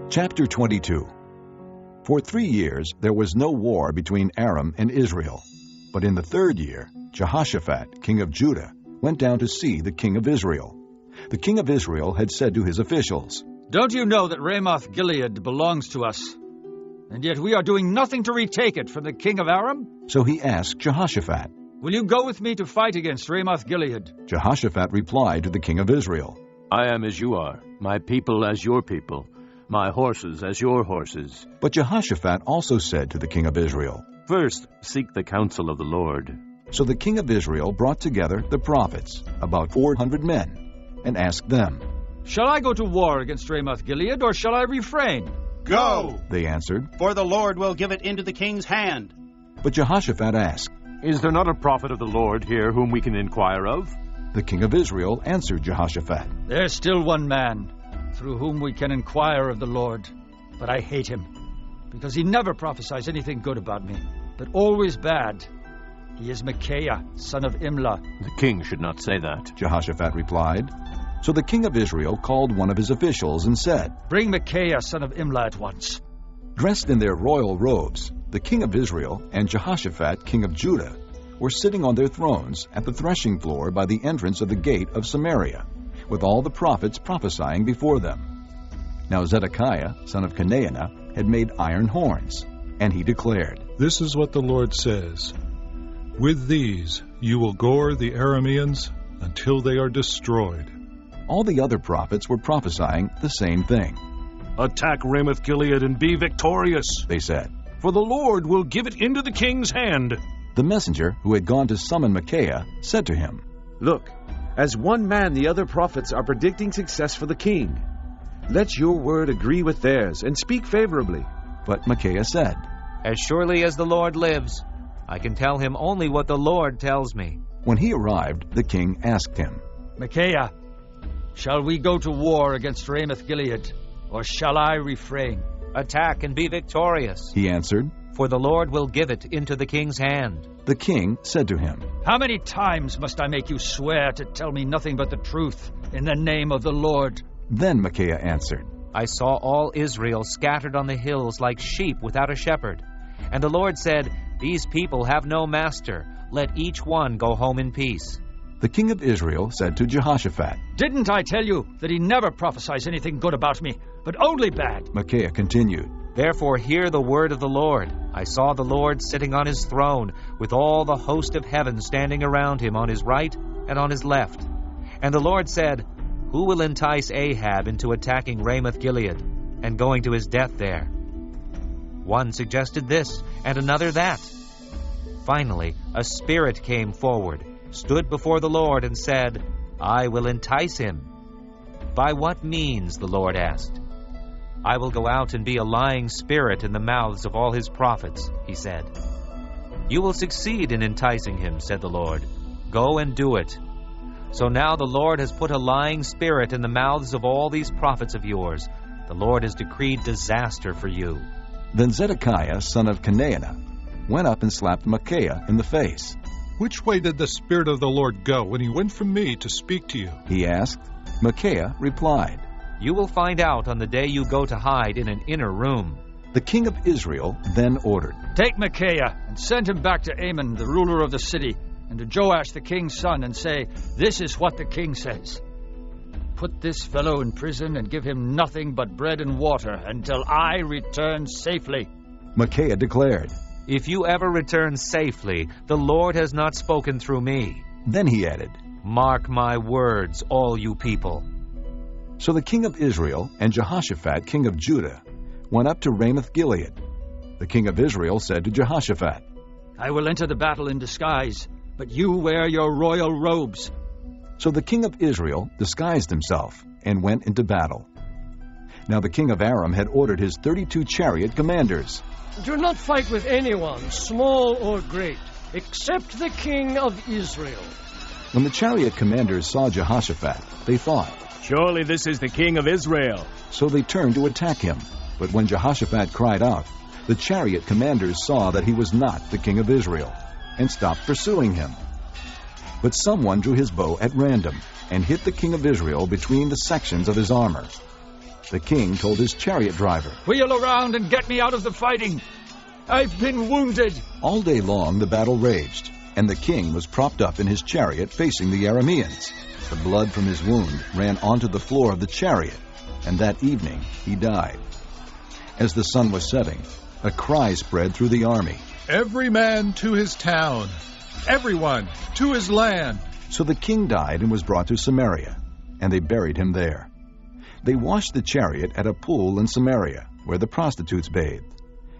Chapter 22. For 3 years there was no war between Aram and Israel. But in the 3rd year, Jehoshaphat, king of Judah, went down to see the king of Israel. The king of Israel had said to his officials, "Don't you know that Ramoth-Gilead belongs to us? And yet we are doing nothing to retake it from the king of Aram?" So he asked Jehoshaphat. "Will you go with me to fight against Ramoth-Gilead?" Jehoshaphat replied to the king of Israel, "I am as you are, my people as your people, my horses as your horses." But Jehoshaphat also said to the king of Israel, "First seek the counsel of the Lord." So the king of Israel brought together the prophets, about 400 men, and asked them. "Shall I go to war against Ramoth-Gilead, or shall I refrain?" "Go," they answered. "for the Lord will give it into the king's hand." But Jehoshaphat asked, "Is there not a prophet of the Lord here whom we can inquire of?" The king of Israel answered Jehoshaphat, "There's still one man through whom we can inquire of the Lord, but I hate him, because he never prophesies anything good about me, but always bad. He is Micaiah, son of Imlah." "The king should not say that," Jehoshaphat replied. So the king of Israel called one of his officials and said, "Bring Micaiah, son of Imlah, at once." Dressed in their royal robes, the king of Israel and Jehoshaphat, king of Judah, were sitting on their thrones at the threshing floor by the entrance of the gate of Samaria, with all the prophets prophesying before them. Now Zedekiah, son of Chenaanah, had made iron horns, and he declared, "This is what the Lord says. With these you will gore the Arameans until they are destroyed." All the other prophets were prophesying the same thing. "Attack Ramoth-Gilead and be victorious, They said. for the Lord will give it into the king's hand." The messenger who had gone to summon Micaiah said to him, "Look, as one man the other prophets are predicting success for the king. Let your word agree with theirs and speak favorably." But Micaiah said, "As surely as the Lord lives, I can tell him only what the Lord tells me." When he arrived, the king asked him, "Micaiah, shall we go to war against Ramoth-Gilead, or shall I refrain?" "Attack and be victorious, He answered. for the Lord will give it into the king's hand." The king said to him, "How many times must I make you swear to tell me nothing but the truth in the name of the Lord?" Then Micaiah answered, "I saw all Israel scattered on the hills like sheep without a shepherd. And the Lord said, 'These people have no master. Let each one go home in peace.'" The king of Israel said to Jehoshaphat. "Didn't I tell you that he never prophesies anything good about me, but only bad?" Micaiah continued, "Therefore hear the word of the Lord. I saw the Lord sitting on his throne, with all the host of heaven standing around him on his right and on his left. And the Lord said, 'Who will entice Ahab into attacking Ramoth-Gilead and going to his death there?' One suggested this, and another that. Finally, a spirit came forward, stood before the Lord, and said, 'I will entice him.' 'By what means?' the Lord asked. 'I will go out and be a lying spirit in the mouths of all his prophets,' he said. 'You will succeed in enticing him,' said the Lord. 'Go and do it.' So now the Lord has put a lying spirit in the mouths of all these prophets of yours. The Lord has decreed disaster for you." Then Zedekiah, son of Chenaanah, went up and slapped Micaiah in the face. "Which way did the Spirit of the Lord go when he went from me to speak to you?" He asked. Micaiah replied, "You will find out on the day you go to hide in an inner room." The king of Israel then ordered, "Take Micaiah and send him back to Amon, the ruler of the city, and to Joash the king's son, and say, 'This is what the king says. Put this fellow in prison and give him nothing but bread and water until I return safely.'" Micaiah declared. "If you ever return safely, the Lord has not spoken through me." Then he added, "Mark my words, all you people." So the king of Israel and Jehoshaphat, king of Judah, went up to Ramoth-Gilead. The king of Israel said to Jehoshaphat, "I will enter the battle in disguise, but you wear your royal robes." So the king of Israel disguised himself and went into battle. Now the king of Aram had ordered his 32 chariot commanders. "Do not fight with anyone, small or great, except the king of Israel." When the chariot commanders saw Jehoshaphat, they thought, "Surely this is the king of Israel." So they turned to attack him. But when Jehoshaphat cried out, the chariot commanders saw that he was not the king of Israel, and stopped pursuing him. But someone drew his bow at random and hit the king of Israel between the sections of his armor. The king told his chariot driver, "Wheel around and get me out of the fighting. I've been wounded." All day long the battle raged, and the king was propped up in his chariot facing the Arameans. The blood from his wound ran onto the floor of the chariot, and that evening he died. As the sun was setting, a cry spread through the army, "Every man to his town! Everyone to his land!" So the king died and was brought to Samaria, and they buried him there. They washed the chariot at a pool in Samaria, where the prostitutes bathed,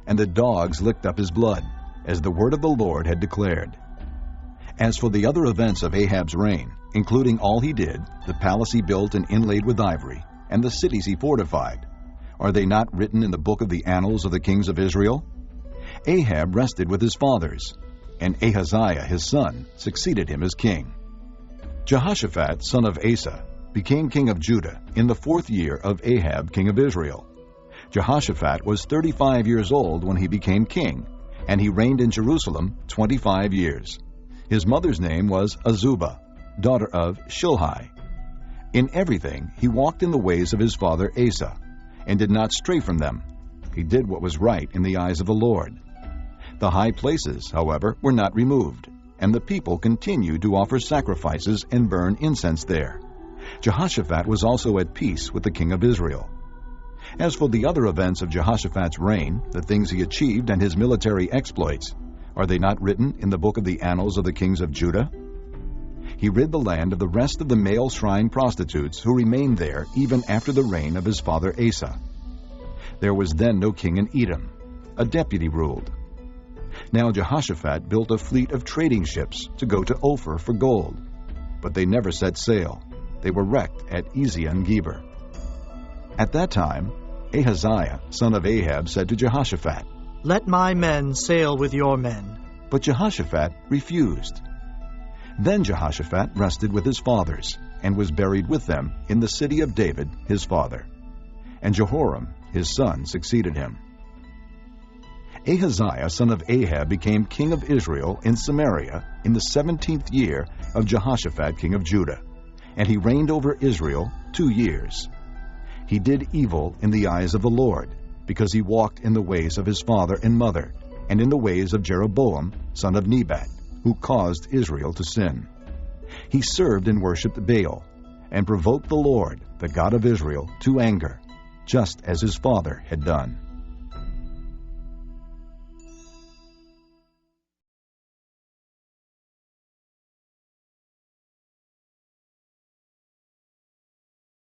and the dogs licked up his blood, as the word of the Lord had declared. As for the other events of Ahab's reign, including all he did, the palace he built and inlaid with ivory, and the cities he fortified, are they not written in the book of the annals of the kings of Israel? Ahab rested with his fathers, and Ahaziah his son succeeded him as king. Jehoshaphat, son of Asa, became king of Judah in the 4th year of Ahab, king of Israel. Jehoshaphat was 35 years old when he became king, and he reigned in Jerusalem 25 years. His mother's name was Azubah, daughter of Shilhi. In everything he walked in the ways of his father Asa, and did not stray from them. He did what was right in the eyes of the Lord. The high places, however, were not removed, and the people continued to offer sacrifices and burn incense there. Jehoshaphat was also at peace with the king of Israel. As for the other events of Jehoshaphat's reign, the things he achieved and his military exploits, are they not written in the book of the annals of the kings of Judah? He rid the land of the rest of the male shrine prostitutes who remained there even after the reign of his father Asa. There was then no king in Edom. A deputy ruled. Now Jehoshaphat built a fleet of trading ships to go to Ophir for gold, but they never set sail. They were wrecked at Ezion-Geber. At that time, Ahaziah, son of Ahab, said to Jehoshaphat, "Let my men sail with your men." But Jehoshaphat refused. Then Jehoshaphat rested with his fathers, and was buried with them in the city of David his father. And Jehoram his son succeeded him. Ahaziah, son of Ahab, became king of Israel in Samaria in the 17th year of Jehoshaphat, king of Judah, and he reigned over Israel 2 years. He did evil in the eyes of the Lord, because he walked in the ways of his father and mother, and in the ways of Jeroboam, son of Nebat, who caused Israel to sin. He served and worshipped Baal, and provoked the Lord, the God of Israel, to anger, just as his father had done.